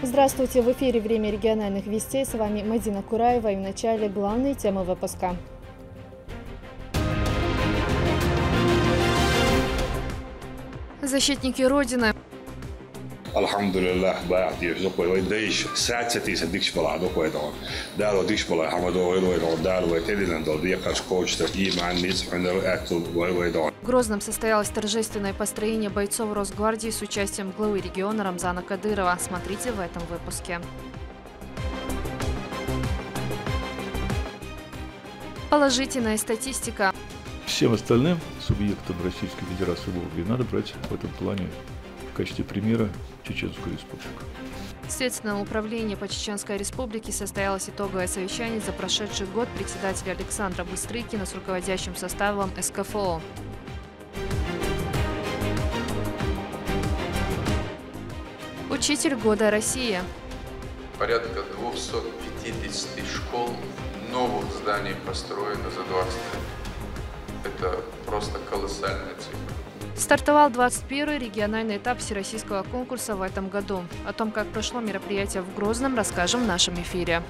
Здравствуйте, в эфире «Время региональных вестей». С вами Мадина Кураева и в начале главные темы выпуска. Защитники Родины. Alhamdulillah, baati zokoi wai deish saatati sadiksh bala dokoi don. Dalo diksh bala hamado wai don dalo wai tedilan don diakas coach так иман ниц ханер акту вай don. В Грозном состоялось торжественное построение бойцов Росгвардии с участием главы региона Рамзана Кадырова. Смотрите в этом выпуске. Положительная статистика. Всем остальным субъектам Российской Федерации надо брать в этом плане в качестве примера Чеченскую Республику. В Следственном управлении по Чеченской Республике состоялось итоговое совещание за прошедший год председателя Александра Быстрыкина с руководящим составом СКФО. Учитель года России. Порядка 250 школ, новых зданий построено за 20 лет. Это просто колоссальная цифра. Стартовал 21-й региональный этап всероссийского конкурса в этом году. О том, как прошло мероприятие в Грозном, расскажем в нашем эфире.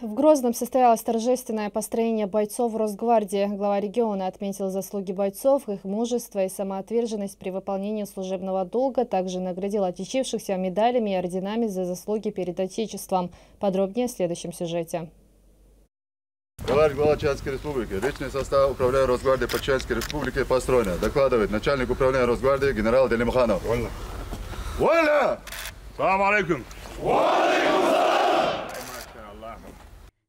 В Грозном состоялось торжественное построение бойцов Росгвардии. Глава региона отметил заслуги бойцов, их мужество и самоотверженность при выполнении служебного долга. Также наградил отличившихся медалями и орденами за заслуги перед Отечеством. Подробнее в следующем сюжете. Товарищ глава Чеченской Республики, личный состав управления Росгвардии по Чеченской Республике построен. Докладывает начальник управления Росгвардии генерал Делимханов. Вольно. Вольно! Салам алейкум!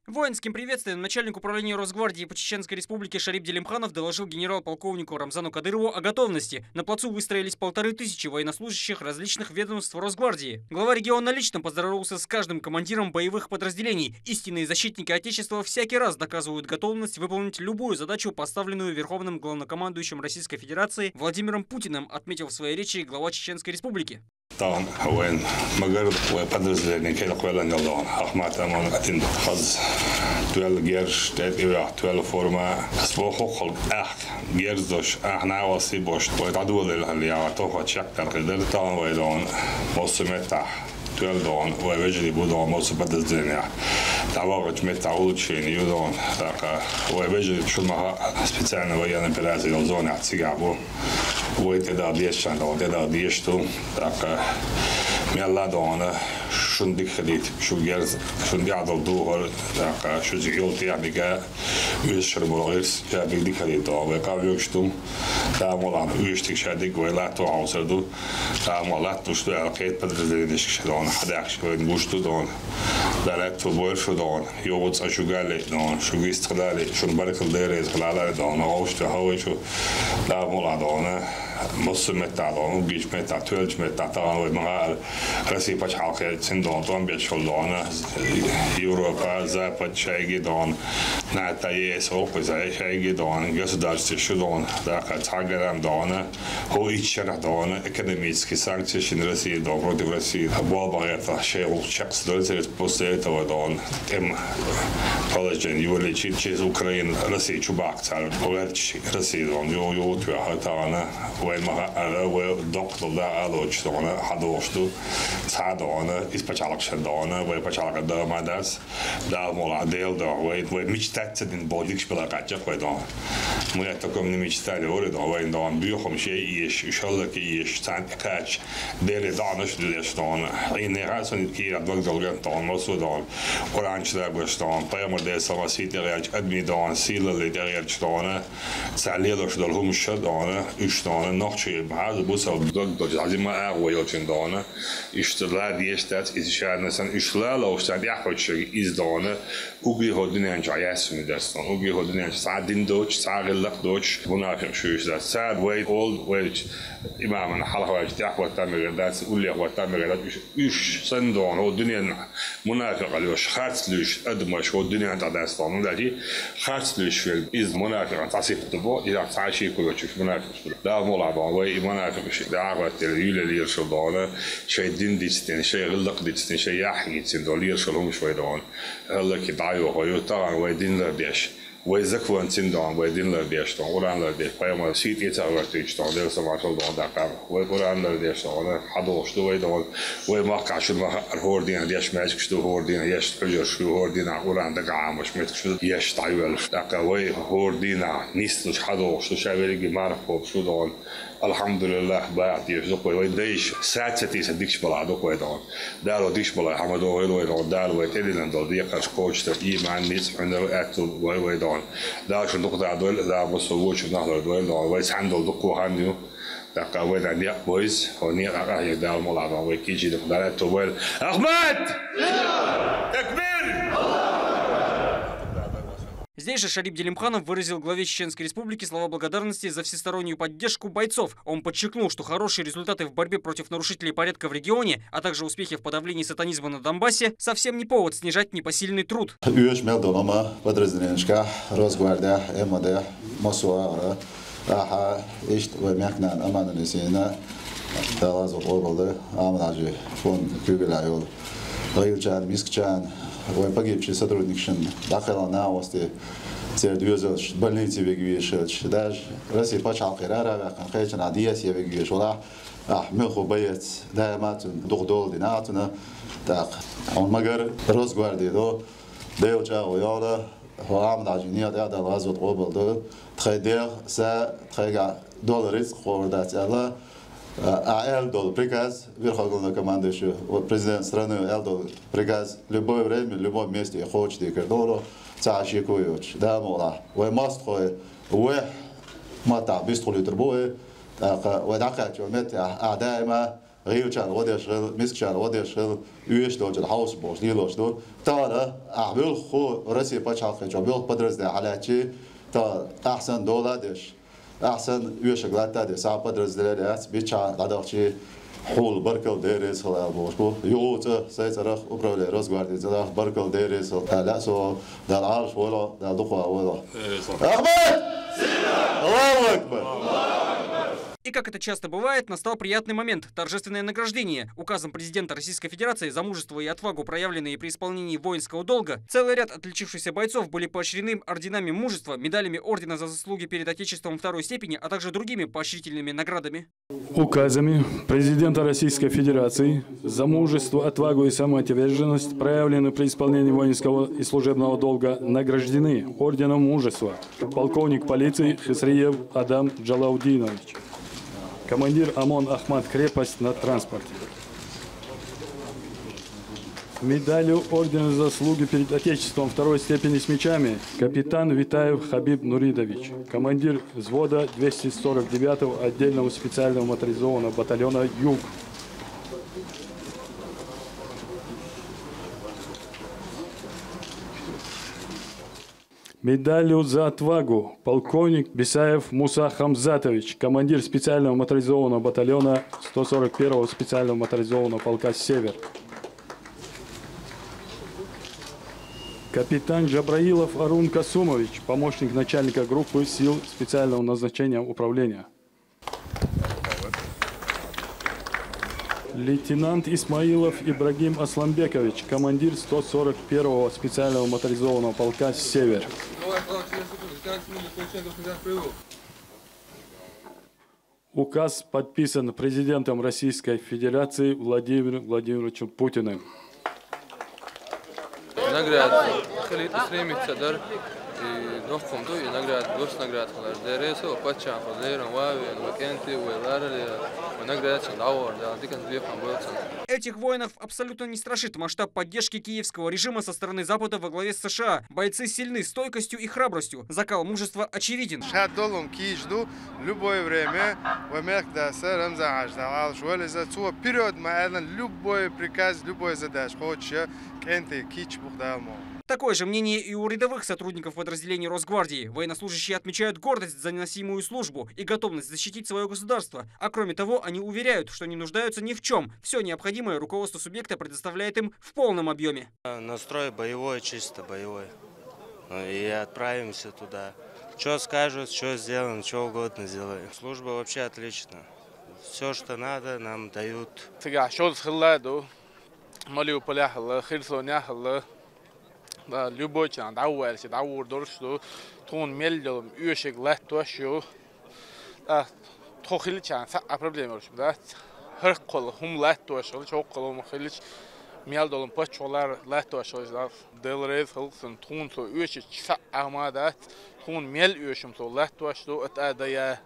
Воинским приветствием начальник управления Росгвардии по Чеченской Республике Шарип Делимханов доложил генерал-полковнику Рамзану Кадырову о готовности. На плацу выстроились 1500 военнослужащих различных ведомств Росгвардии. Глава региона лично поздоровался с каждым командиром боевых подразделений. Истинные защитники Отечества всякий раз доказывают готовность выполнить любую задачу, поставленную Верховным главнокомандующим Российской Федерации Владимиром Путиным, отметил в своей речи глава Чеченской Республики. طبعا وين مجرد وبدرس كده كويلا يلا أخمات أمان أتند خز توال جيرش تأتي توال فورما أسبوعه خلق جيرزش إحنا وصيبوش ويتعدوا اللي يعطوه شكل كده طبعا ويدون موسمتها توال دون ويجري بدون موسم الدنيا تعوض متى عود شيء يدون تاك ويجري شو ما سبيتنا ويانا بلازي الزون عتسيجابو ويتدا ديش عندو تدا ديشتو تاك ميلا دون شندك خديت شو جرز شندي عدل دوهر تاك شو زيوت يعني كا يشرب الغيس يا بيدي خديت دو وكا يشتو تعمل يشتك شادك ولا تو عوصردو تعمل لا تشتو القيت بدرزينش شدون حداك شو نقولشتو دون بلات فبوير شو دون يوبس شو قالي دون شو جيست خلالي شو نبارك الديريز خلالي دون عوشتو هوي شو تعمل دون مصر متعلون وجيش متع تولج متع طبعا ومعال رسي بش حلقة سندون طبعا بيشلون يوروبا زابط شيء دون نعتيس أو زي شيء دون جسدارس شلون ذاك تعجرم دون هو يشرح دون أكاديميسكي سانكشن رسي دون رودي رسي بابا غير شيء شخص دولت بوستيت ودون تم كولجين يولي شيء أوكرين رسي شباك تعال وغيرش رسي دون يو تبع تاعنا ودكتور لا ألوش دونه حدوشتو سعدونه إسبتشالك شدونه ويبتشالك دام داس دام ولا ديل دا ومشتت دين بوديكش بلا قاتش خدام ما يتكلم نمشتت ورد وين دام بيخم شيء يش شلك يش سان كاتش ديل دانش دلش دونه حين رأسن كي أدوك دلقن دان مسود دان قرانش دارش دان بيامر ده سماسيت رياج أدمي دان سيل اللي رياج دانه سعليلش دلهم شد دانه إيش دانه نخشي بعض بوسا ضد عزيمة أقوى يلتين دانه إشتغال ديشتات إذا مثلا إشتغال أو استعد يحوج شيء إز دانه وجي هدني عن جايس من دستان وجي هدني عن سعدين دوتش سعغلق دوتش منافق شويش ده سعد ويد أول ويد إمامنا حلقة ويد تحوى تامر داس ولي هو تامر داس إيش سندان هو الدنيا منافق منافق عليوش خارتلوش أدمش والدنيا عند داستان ولكن خارتلوش في إز منافق تصيب تبو إذا تعيشي كل شيء منافق لا ملعب وي منافق شيء دعوة اليول اللي يرشدونه شيء دين ديستين شيء غلق ديستين شيء يحيي تين دول يرشلهم شوي دون هلا كدعوة ويطلع ويدين لرديش ويزكوا انتندون ويدين لرديش دون وران لرديش بايما سيت يتعرفتيش دون ده سمعت دون دقيقة ووران لرديش دون حدوش دوي دون ويمقع شو ما هوردين ديش ماجك شو هوردين يش حجر شو هوردين وران دقيقة مش متك شو يش تعيول دقيقة وي هوردين نيستش حدوش شو شابيلي معرفه شو دون الحمد لله بعد يفزق ويديش ساعة ستي صدقش بلعدوك ويدون دارو ديش بلا حمدو ويدون دارو ويتدين دول ديقش كوتش تقييم عن نيس عندو أكتو ويدون دارش نقطة عدول دار بصووش ونهر دول ويس عنده دقو هانديو دقا ويد عندي بويز وني راح دار ملعب ويكيجي دقدار توبل أحمد تكبير. Здесь же Шарип Делимханов выразил главе Чеченской Республики слова благодарности за всестороннюю поддержку бойцов. Он подчеркнул, что хорошие результаты в борьбе против нарушителей порядка в регионе, а также успехи в подавлении сатанизма на Донбассе совсем не повод снижать непосильный труд. Погибший сотрудник дохла на осте цердюзош больницы вегвишеч даже Россия почал кирара конкретно на диасе вегвишола меху боец даймат догдол динатна так он магар Росгвардии до деоча ояла хоам дажиния да лазот оболдо трейдер са трега долларис хордат ала дал приказ Верховного командующего, президент страны дал приказ в любое время, в любом месте хочет и кордону, цашикуют, да мола, вы мастхой, вы мата быстрый трубой, вы дакачу мете, дайма рилчан водешил, мискчан водешил, уездил жил хаусбос, лилошдо, тала, был хо Россия почалка, был подразде халячи, та ахсан доладеш. أحسن يشغلات هذه صعبة درزلات بيتشا قدرتي حول بركل ديريس خلا بوشبو يوت سيترخ أبرولي روزغاردي زلا بركل ديريس لا سو دا العرش ولا دا دقوا ولا أحمد الله أكبر. И как это часто бывает, настал приятный момент – торжественное награждение. Указом президента Российской Федерации за мужество и отвагу, проявленные при исполнении воинского долга, целый ряд отличившихся бойцов были поощрены орденами мужества, медалями ордена за заслуги перед Отечеством второй степени, а также другими поощрительными наградами. Указами президента Российской Федерации за мужество, отвагу и самоотверженность, проявленные при исполнении воинского и служебного долга, награждены орденом мужества полковник полиции Хисриев Адам Джалаудинович. Командир ОМОН Ахмат крепость на транспорте. Медалью ордена за заслуги перед Отечеством второй степени с мечами капитан Витаев Хабиб Нуридович, командир взвода 249-го отдельного специального моторизованного батальона «Юг». Медалью за отвагу полковник Бисаев Муса Хамзатович, командир специального моторизованного батальона 141-го специального моторизованного полка «Север». Капитан Джабраилов Арун Касумович, помощник начальника группы сил специального назначения управления. Лейтенант Исмаилов Ибрагим Асламбекович, командир 141-го специального моторизованного полка «Север». Указ подписан президентом Российской Федерации Владимиром Владимировичем Путиным. Этих воинов абсолютно не страшит масштаб поддержки киевского режима со стороны Запада во главе с США. Бойцы сильны стойкостью и храбростью. Закал мужества очевиден. В любое время, любой приказ, любой задач, Такое же мнение и у рядовых сотрудников подразделений Росгвардии. Военнослужащие отмечают гордость за носимую службу и готовность защитить свое государство. А кроме того, они уверяют, что не нуждаются ни в чем. Все необходимое руководство субъекта предоставляет им в полном объеме. Настрой боевой, чисто боевой. И отправимся туда. Что скажут, что сделаем, что угодно сделаем. Служба вообще отлична. Все, что надо, нам дают. Любой человек, да, уверен, да, уверен, что он мельком, ющик, лето, что тохиличан, а проблема, да, херкол, лето, что чоколом, хилич, мелдом, почолар, лето, что да, делрез, хилсон, тун, то ющик, амада, тун мел, ющим, то лето, что это да я.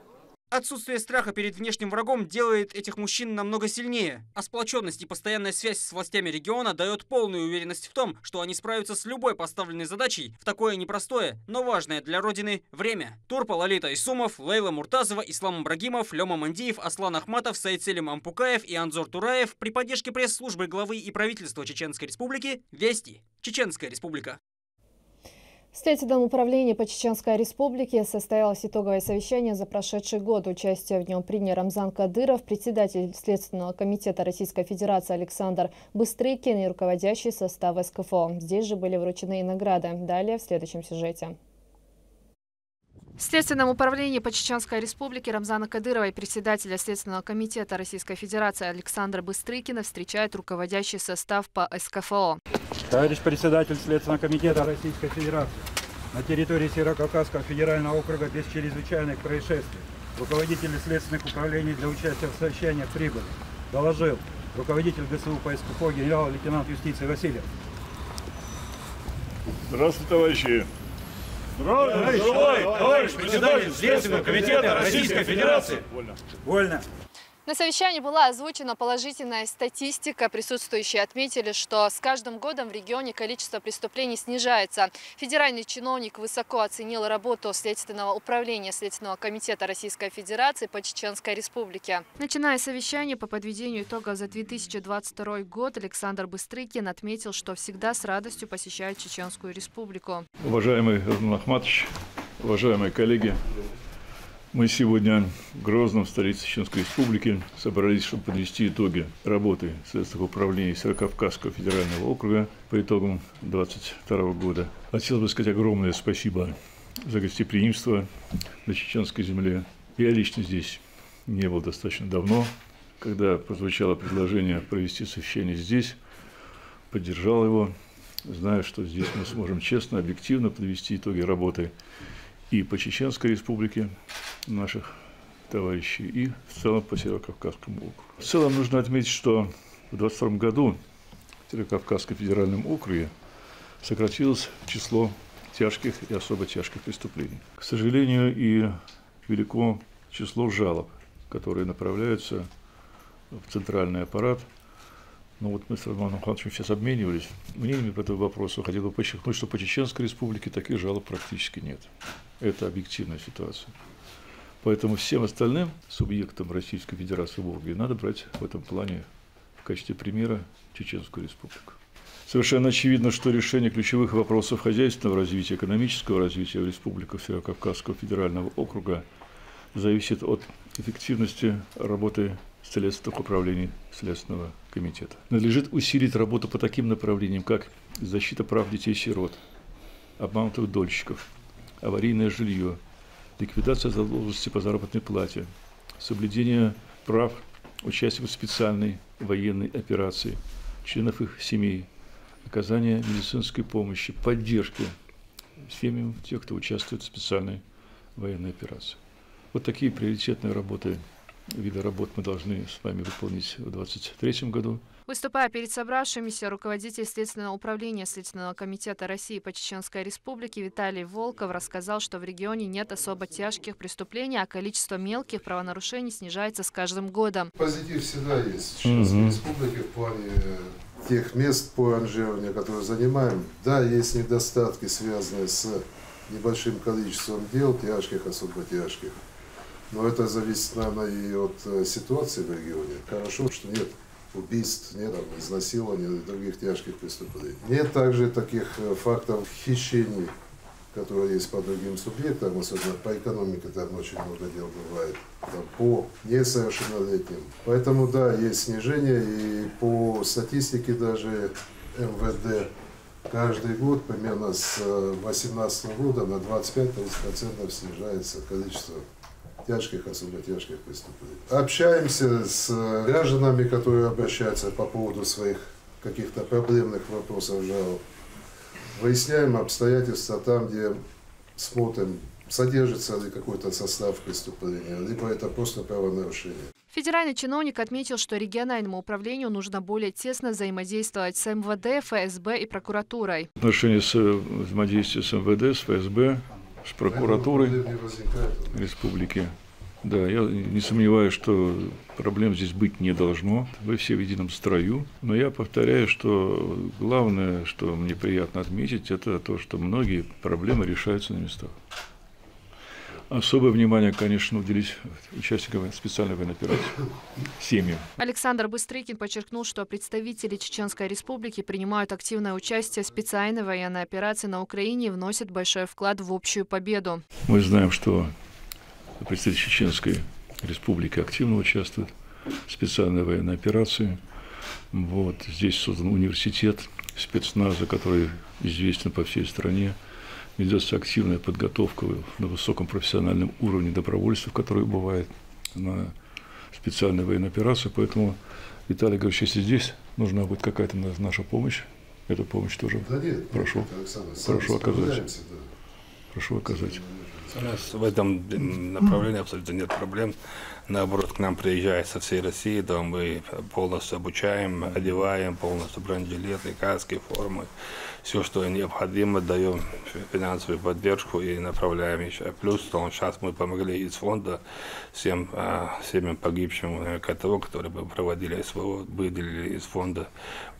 Отсутствие страха перед внешним врагом делает этих мужчин намного сильнее. А сплоченность и постоянная связь с властями региона дает полную уверенность в том, что они справятся с любой поставленной задачей в такое непростое, но важное для Родины время. Турпа Лолита Исумов, Лейла Муртазова, Ислам Ибрагимов, Лёма Мандиев, Аслан Ахматов, Саид Селим Ампукаев и Анзор Тураев при поддержке пресс-службы главы и правительства Чеченской Республики «Вести». Чеченская Республика. В Следственном управлении по Чеченской Республике состоялось итоговое совещание за прошедший год. Участие в нем принял Рамзан Кадыров, председатель Следственного комитета Российской Федерации Александр Быстрыкин и руководящий состав СКФО. Здесь же были вручены и награды. Далее в следующем сюжете. В Следственном управлении по Чеченской Республике Рамзана Кадырова и председателя Следственного комитета Российской Федерации Александра Быстрыкина встречает руководящий состав по СКФО. Товарищ председатель Следственного комитета Российской Федерации, на территории Северо-Кавказского федерального округа без чрезвычайных происшествий руководители следственных управлений для участия в совещаниях прибыли, доложил руководитель ГСУ по СКФО генерал-лейтенант юстиции Васильев. Здравствуйте, товарищи! Здравствуйте, товарищ председатель Следственного комитета Российской Федерации. Вольно. На совещании была озвучена положительная статистика. Присутствующие отметили, что с каждым годом в регионе количество преступлений снижается. Федеральный чиновник высоко оценил работу Следственного управления Следственного комитета Российской Федерации по Чеченской Республике. Начиная совещание по подведению итогов за 2022 год, Александр Быстрыкин отметил, что всегда с радостью посещает Чеченскую Республику. Уважаемый Рамзан Ахматович, уважаемые коллеги, мы сегодня в Грозном, столице Чеченской Республики, собрались, чтобы подвести итоги работы Следственного управления Северо-Кавказского федерального округа по итогам 2022 года. Хотелось бы сказать огромное спасибо за гостеприимство на чеченской земле. Я лично здесь не был достаточно давно. Когда прозвучало предложение провести совещание здесь, поддержал его, зная, что здесь мы сможем честно, объективно подвести итоги работы и по Чеченской Республике наших товарищей, и в целом по Северо-Кавказскому округу. В целом нужно отметить, что в 2022 году в Северо-Кавказском федеральном округе сократилось число тяжких и особо тяжких преступлений. К сожалению, и велико число жалоб, которые направляются в центральный аппарат. Но вот мы с Романом Ивановичем сейчас обменивались мнениями по этому вопросу. Хотел бы подчеркнуть, что по Чеченской Республике таких жалоб практически нет. Это объективная ситуация. Поэтому всем остальным субъектам Российской Федерации в округе надо брать в этом плане в качестве примера Чеченскую Республику. Совершенно очевидно, что решение ключевых вопросов хозяйственного развития, экономического развития в республиках Северо-Кавказского федерального округа зависит от эффективности работы следственных управлений Следственного комитета. Надлежит усилить работу по таким направлениям, как защита прав детей-сирот, обманутых дольщиков, аварийное жилье, ликвидация задолженности по заработной плате, соблюдение прав участников специальной военной операции, членов их семей, оказание медицинской помощи, поддержки семьям тех, кто участвует в специальной военной операции. Вот такие приоритетные виды работ мы должны с вами выполнить в 2023 году. Выступая перед собравшимися, руководитель Следственного управления Следственного комитета России по Чеченской Республике Виталий Волков рассказал, что в регионе нет особо тяжких преступлений, а количество мелких правонарушений снижается с каждым годом. Позитив всегда есть в Чеченской Республике в плане тех мест по ранжированию, которые занимаем. Да, есть недостатки, связанные с небольшим количеством дел, тяжких, особо тяжких. Но это зависит, наверное, и от ситуации в регионе. Хорошо, что нет убийств, нет изнасилований и других тяжких преступлений. Нет также таких фактов хищений, которые есть по другим субъектам, особенно по экономике, там очень много дел бывает, там, по несовершеннолетним. Поэтому да, есть снижение, и по статистике даже МВД каждый год примерно с 2018 года на 25-30% снижается количество тяжких, особенно тяжких преступлений. Общаемся с гражданами, которые обращаются по поводу своих каких-то проблемных вопросов, жалоб. Выясняем обстоятельства там, где смотрим, содержится ли какой-то состав преступления, либо это просто правонарушение. Федеральный чиновник отметил, что региональному управлению нужно более тесно взаимодействовать с МВД, ФСБ и прокуратурой. В отношении взаимодействия с МВД, с ФСБ, с прокуратурой республики. Да, я не сомневаюсь, что проблем здесь быть не должно. Вы все в едином строю. Но я повторяю, что главное, что мне приятно отметить, это то, что многие проблемы решаются на местах. Особое внимание, конечно, уделить участникам специальной военной операции, семьям. Александр Быстрыкин подчеркнул, что представители Чеченской Республики принимают активное участие в специальной военной операции на Украине и вносят большой вклад в общую победу. Мы знаем, что представители Чеченской Республики активно участвуют в специальной военной операции. Вот. Здесь создан университет спецназа, который известен по всей стране. Ведется активная подготовка на высоком профессиональном уровне добровольцев, которые бывают на специальной военной операции. Поэтому, Виталий Григорьевич, если здесь нужна будет какая-то наша помощь, эту помощь тоже прошу оказать. Прошу оказать. В этом направлении абсолютно нет проблем. Наоборот, к нам приезжают со всей России, да, мы полностью обучаем, одеваем, полностью бронежилеты, каски, формы. Все, что необходимо, даем финансовую поддержку и направляем еще. Плюс, сейчас мы помогли из фонда всем семьям погибшим КТО, которые мы проводили СВО, выделили из фонда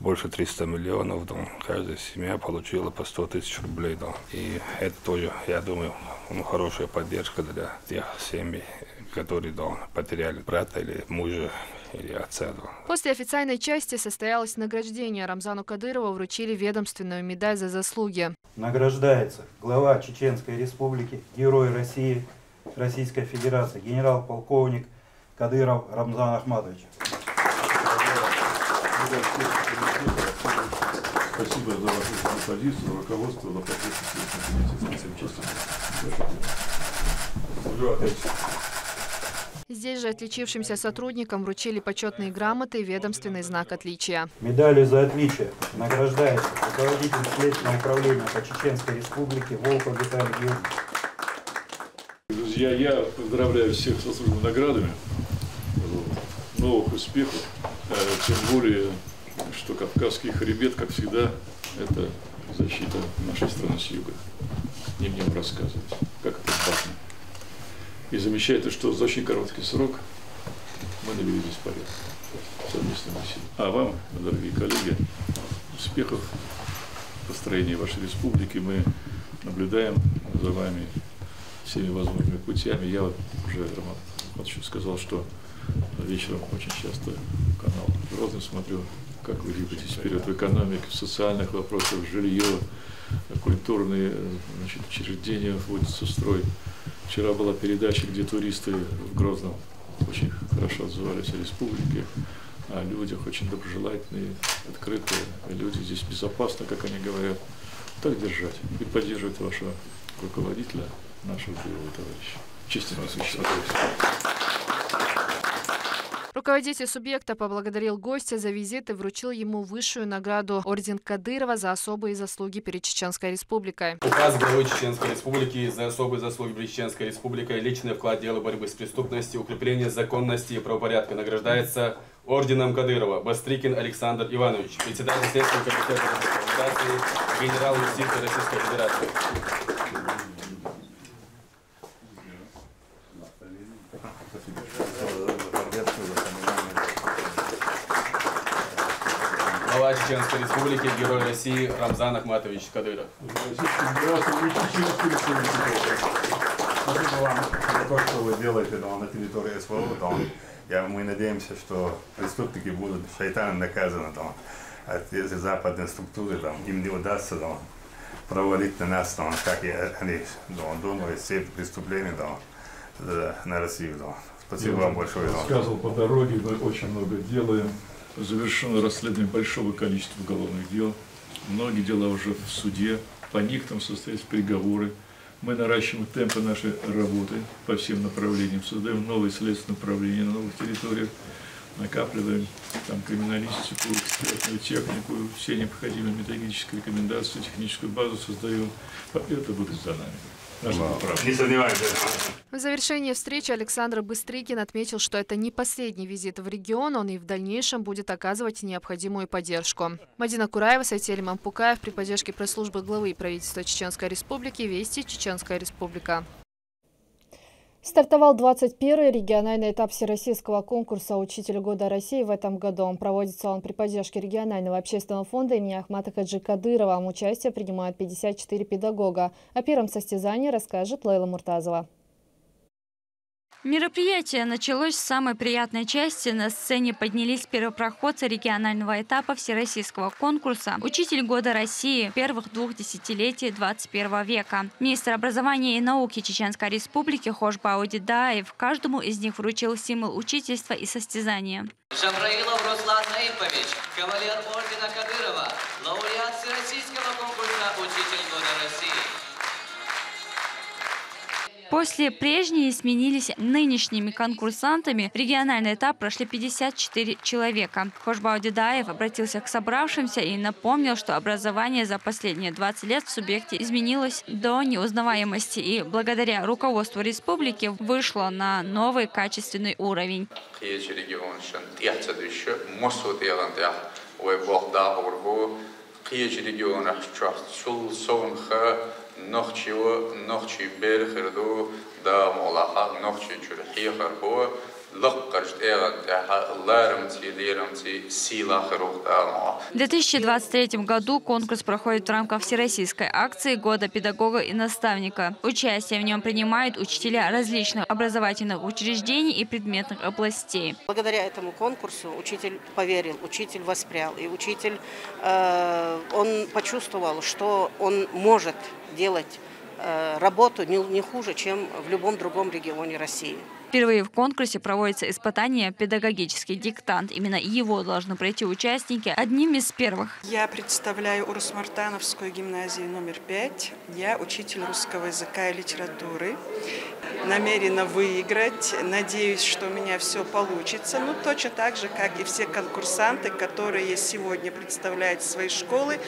больше 300 миллионов. Каждая семья получила по 100 тысяч рублей. И это тоже, я думаю, хорошая поддержка для тех семей, которые потеряли брата или мужа или отца. После официальной части состоялось награждение. Рамзану Кадырову вручили ведомственную медаль за заслуги. Награждается глава Чеченской Республики, Герой России, Российской Федерации, генерал-полковник Кадыров Рамзан Ахматович. Спасибо за вашу позицию, за руководство, за поддержку. Здесь же отличившимся сотрудникам вручили почетные грамоты и ведомственный знак отличия. Медалью за отличие награждается руководитель Следственного управления по Чеченской Республике Волков Виталий Георгиевич. Друзья, я поздравляю всех со службой наградами. Новых успехов. Тем более, что Кавказский хребет, как всегда, это защита нашей страны с юга. Не мне рассказывать, как это важно. И замечательно, что за очень короткий срок мы навели здесь порядок совместными усилиями. А вам, дорогие коллеги, успехов в построении вашей республики. Мы наблюдаем за вами всеми возможными путями. Я вот уже, Роман Ахматович, сказал, что вечером очень часто канал Грозный смотрю, как вы двигаетесь вперед в экономике, в социальных вопросах, жилье, культурные учреждения вводятся в строй. Вчера была передача, где туристы в Грозном очень хорошо отзывались о республике, о людях очень доброжелательные, открытые, люди здесь безопасно, как они говорят. Так держать и поддерживать вашего руководителя, нашего боевого товарища. Честь и посвящение. Руководитель субъекта поблагодарил гостя за визит и вручил ему высшую награду орден Кадырова за особые заслуги перед Чеченской Республикой. Указ главы Чеченской Республики за особые заслуги перед Чеченской Республикой, личный вклад в дело борьбы с преступностью, укрепление законности и правопорядка награждается орденом Кадырова Бастрыкин Александр Иванович, председатель Следственного комитета Федерации, генерал юстиции Российской Федерации. Глава Чеченской Республики, Герой России Рамзан Ахматович Кадыров. Спасибо вам за то, что вы делаете на территории СВО. Мы надеемся, что преступники будут шайтаном наказаны. А если западные структуры им не удастся провалить на нас, как и они думают, все преступления на Россию. Спасибо вам большое. Рассказывал по дороге, мы очень много делаем. Завершено расследование большого количества уголовных дел. Многие дела уже в суде, по них там состоятся переговоры. Мы наращиваем темпы нашей работы по всем направлениям, создаем новые следственные направления на новых территориях, накапливаем там криминалистику, экспертную технику, все необходимые методические рекомендации, техническую базу создаем. Это будет за нами. Не сомневаемся. В завершении встречи Александр Быстрыкин отметил, что это не последний визит в регион, он и в дальнейшем будет оказывать необходимую поддержку. Мадина Кураева, Сайтель Мампукаев при поддержке пресс-службы главы правительства Чеченской Республики «Вести Чеченская Республика». Стартовал 21-й региональный этап всероссийского конкурса «Учитель года России» в этом году. Проводится он при поддержке регионального общественного фонда имени Ахмата Хаджи Кадырова. Участие принимают 54 педагога. О первом состязании расскажет Лейла Муртазова. Мероприятие началось с самой приятной части. На сцене поднялись первопроходцы регионального этапа всероссийского конкурса «Учитель года России» первых 2 десятилетий 21 века. Министр образования и науки Чеченской Республики Хошбау Дедаев каждому из них вручил символ учительства и состязания. Жабраилов Руслан Наипович, кавалер ордена Кадырова, лауреат всероссийского конкурса «Учитель года России». После прежние сменились нынешними конкурсантами. Региональный этап прошли 54 человека. Хошбау Дедаев обратился к собравшимся и напомнил, что образование за последние 20 лет в субъекте изменилось до неузнаваемости и благодаря руководству республики вышло на новый качественный уровень. В 2023 году конкурс проходит в рамках всероссийской акции «Года педагога и наставника». Участие в нем принимают учителя различных образовательных учреждений и предметных областей. Благодаря этому конкурсу учитель поверил, учитель воспрял, и учитель он почувствовал, что он может делать работу не хуже, чем в любом другом регионе России. Впервые в конкурсе проводится испытание «Педагогический диктант». Именно его должны пройти участники одним из первых. Я представляю Урус-Мартановскую гимназию номер 5. Я учитель русского языка и литературы. Намерена выиграть. Надеюсь, что у меня все получится. Ну, точно так же, как и все конкурсанты, которые сегодня представляют свои школы.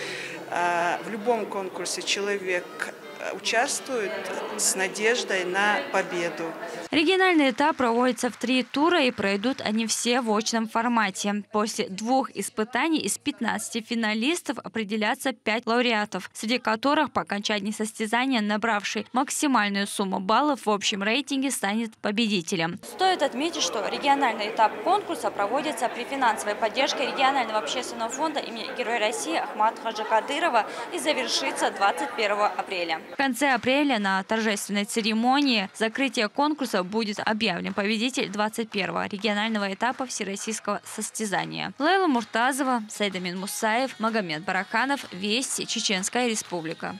В любом конкурсе человек участвуют с надеждой на победу. Региональный этап проводится в 3 тура и пройдут они все в очном формате. После 2 испытаний из 15 финалистов определятся 5 лауреатов, среди которых по окончании состязания набравший максимальную сумму баллов в общем рейтинге станет победителем. Стоит отметить, что региональный этап конкурса проводится при финансовой поддержке регионального общественного фонда имени Героя России Ахмата Хаджи Кадырова и завершится 21 апреля. В конце апреля на торжественной церемонии закрытия конкурса будет объявлен победитель 21-го регионального этапа всероссийского состязания. Лейла Муртазова, Сайдамин Мусаев, Магомед Бараканов, Вести, Чеченская Республика.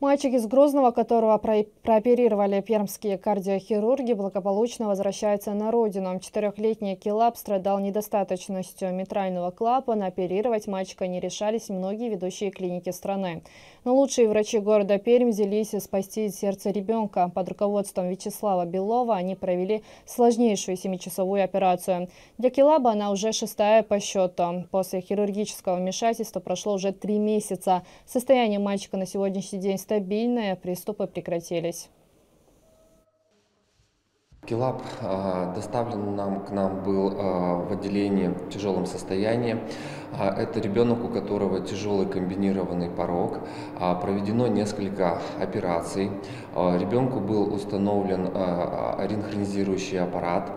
Мальчик из Грозного, которого прооперировали пермские кардиохирурги, благополучно возвращается на родину. 4-летний Килаб страдал недостаточностью митрального клапана. Оперировать мальчика не решались многие ведущие клиники страны. Но лучшие врачи города Пермь взялись спасти сердце ребенка. Под руководством Вячеслава Белова они провели сложнейшую 7-часовую операцию. Для Килаба она уже 6-я по счету. После хирургического вмешательства прошло уже 3 месяца. Состояние мальчика на сегодняшний день стабильное, приступы прекратились. Килаб доставлен к нам был в отделении в тяжелом состоянии. Это ребенок, у которого тяжелый комбинированный порок. Проведено несколько операций. Ребенку был установлен рентгенизирующий аппарат.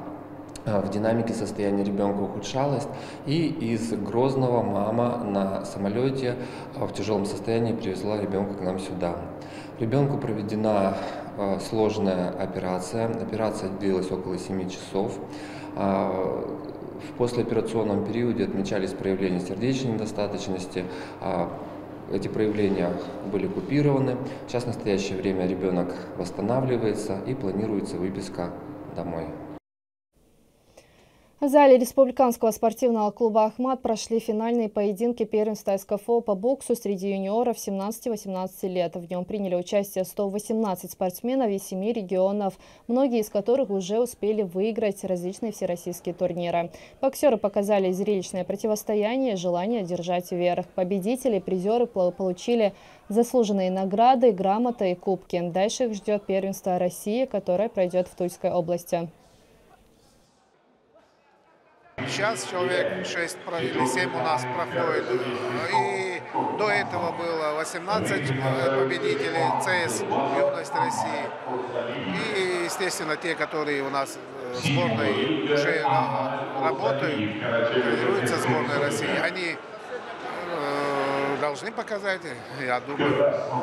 в динамике состояния ребенка ухудшалось, и из Грозного мама на самолете в тяжелом состоянии привезла ребенка к нам сюда. Ребенку проведена сложная операция. Операция длилась около 7 часов. В послеоперационном периоде отмечались проявления сердечной недостаточности. Эти проявления были купированы. Сейчас в настоящее время ребенок восстанавливается и планируется выписка домой. В зале Республиканского спортивного клуба «Ахмат» прошли финальные поединки первенства СКФО по боксу среди юниоров 17-18 лет. В нем приняли участие 118 спортсменов из 7 регионов, многие из которых уже успели выиграть различные всероссийские турниры. Боксеры показали зрелищное противостояние и желание держать верх. Победители и призеры получили заслуженные награды, грамоты и кубки. Дальше их ждет первенство России, которое пройдет в Тульской области. Сейчас человек 6 или 7 у нас проходит. И до этого было 18 победителей ЦС «Юность России». И, естественно, те, которые у нас в сборной уже работают, тренируются в сборной России, они должны показать, я думаю,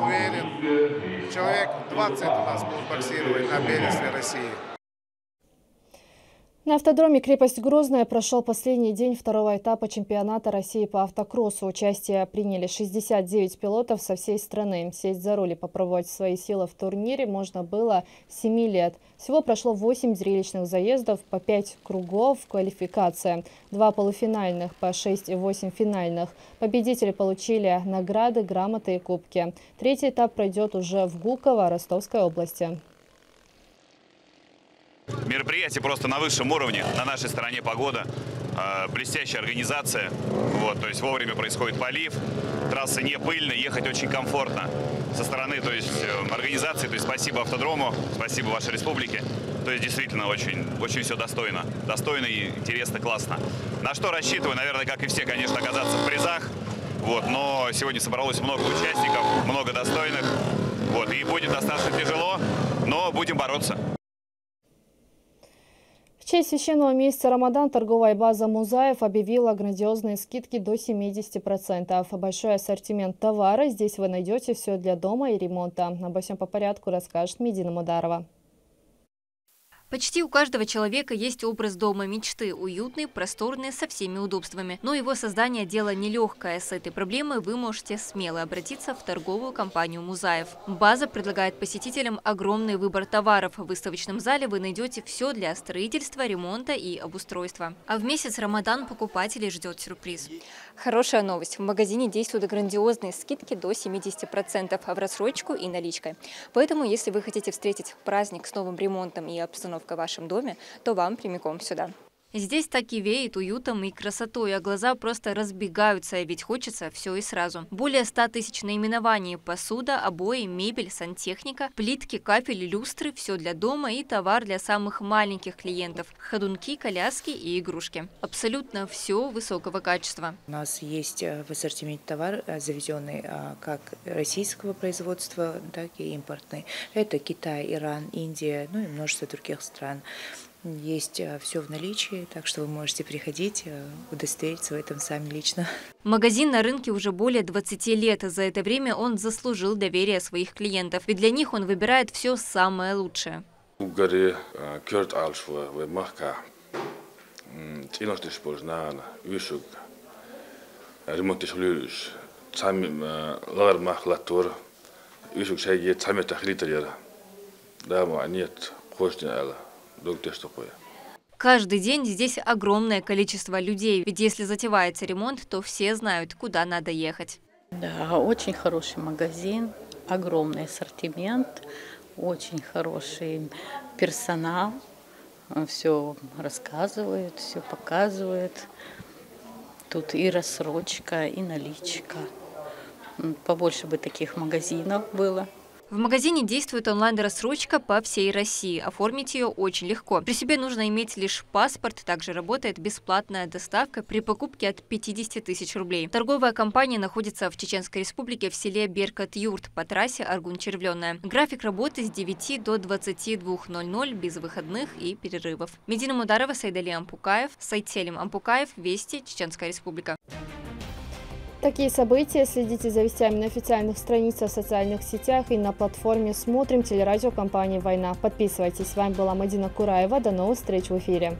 уверен. Человек 20 у нас будет боксировать на первенстве России. На автодроме «Крепость Грозная» прошел последний день второго этапа чемпионата России по автокроссу. Участие приняли 69 пилотов со всей страны. Сесть за руль и попробовать свои силы в турнире можно было с 7 лет. Всего прошло 8 зрелищных заездов, по 5 кругов квалификация, 2 полуфинальных, по 6 и 8 финальных. Победители получили награды, грамоты и кубки. Третий этап пройдет уже в Гуково, Ростовской области. Мероприятие просто на высшем уровне, на нашей стороне погода, блестящая организация, то есть вовремя происходит полив, трассы не пыльные, ехать очень комфортно. Со стороны организации, спасибо автодрому, спасибо вашей республике, действительно очень все достойно и интересно, классно. На что рассчитываю, наверное, как и все, конечно, оказаться в призах, но сегодня собралось много участников, много достойных, и будет достаточно тяжело, но будем бороться. В честь священного месяца Рамадан торговая база Музаев объявила грандиозные скидки до 70%. Большой ассортимент товара. Здесь вы найдете все для дома и ремонта. Обо всем по порядку расскажет Медина Мударова. Почти у каждого человека есть образ дома мечты – уютный, просторный, со всеми удобствами. Но его создание – дело нелегкое. С этой проблемой вы можете смело обратиться в торговую компанию «Музаев». База предлагает посетителям огромный выбор товаров. В выставочном зале вы найдете все для строительства, ремонта и обустройства. А в месяц Рамадан покупателей ждет сюрприз. Хорошая новость. В магазине действуют грандиозные скидки до 70% в рассрочку и наличкой. Поэтому, если вы хотите встретить праздник с новым ремонтом и обстановкой в вашем доме, то вам прямиком сюда. Здесь так и веет уютом и красотой, а глаза просто разбегаются, ведь хочется все и сразу. Более 100 тысяч наименований: посуда, обои, мебель, сантехника, плитки, кафель, люстры, все для дома и товар для самых маленьких клиентов: ходунки, коляски и игрушки. Абсолютно все высокого качества. У нас есть в ассортименте товар, завезенный как российского производства, так и импортный. Это Китай, Иран, Индия, и множество других стран. Есть все в наличии, так что вы можете приходить, удостовериться в этом сами лично. Магазин на рынке уже более 20 лет. За это время он заслужил доверие своих клиентов, ведь для них он выбирает все самое лучшее. Каждый день здесь огромное количество людей, ведь если затевается ремонт, то все знают, куда надо ехать. Да, очень хороший магазин, огромный ассортимент, очень хороший персонал, все рассказывает, все показывает. Тут и рассрочка, и наличка. Побольше бы таких магазинов было. В магазине действует онлайн-рассрочка по всей России. Оформить ее очень легко. При себе нужно иметь лишь паспорт. Также работает бесплатная доставка при покупке от 50 тысяч рублей. Торговая компания находится в Чеченской Республике в селе Беркат-Юрт по трассе Аргун-Червленная. График работы с 9 до 22:00 без выходных и перерывов. Медина Мударова, Сайдали Ампукаев, Сайдселим Ампукаев, Вести, Чеченская Республика. Такие события следите за вестями на официальных страницах в социальных сетях и на платформе «Смотрим» телерадиокомпании «Война». Подписывайтесь. С вами была Мадина Кураева. До новых встреч в эфире.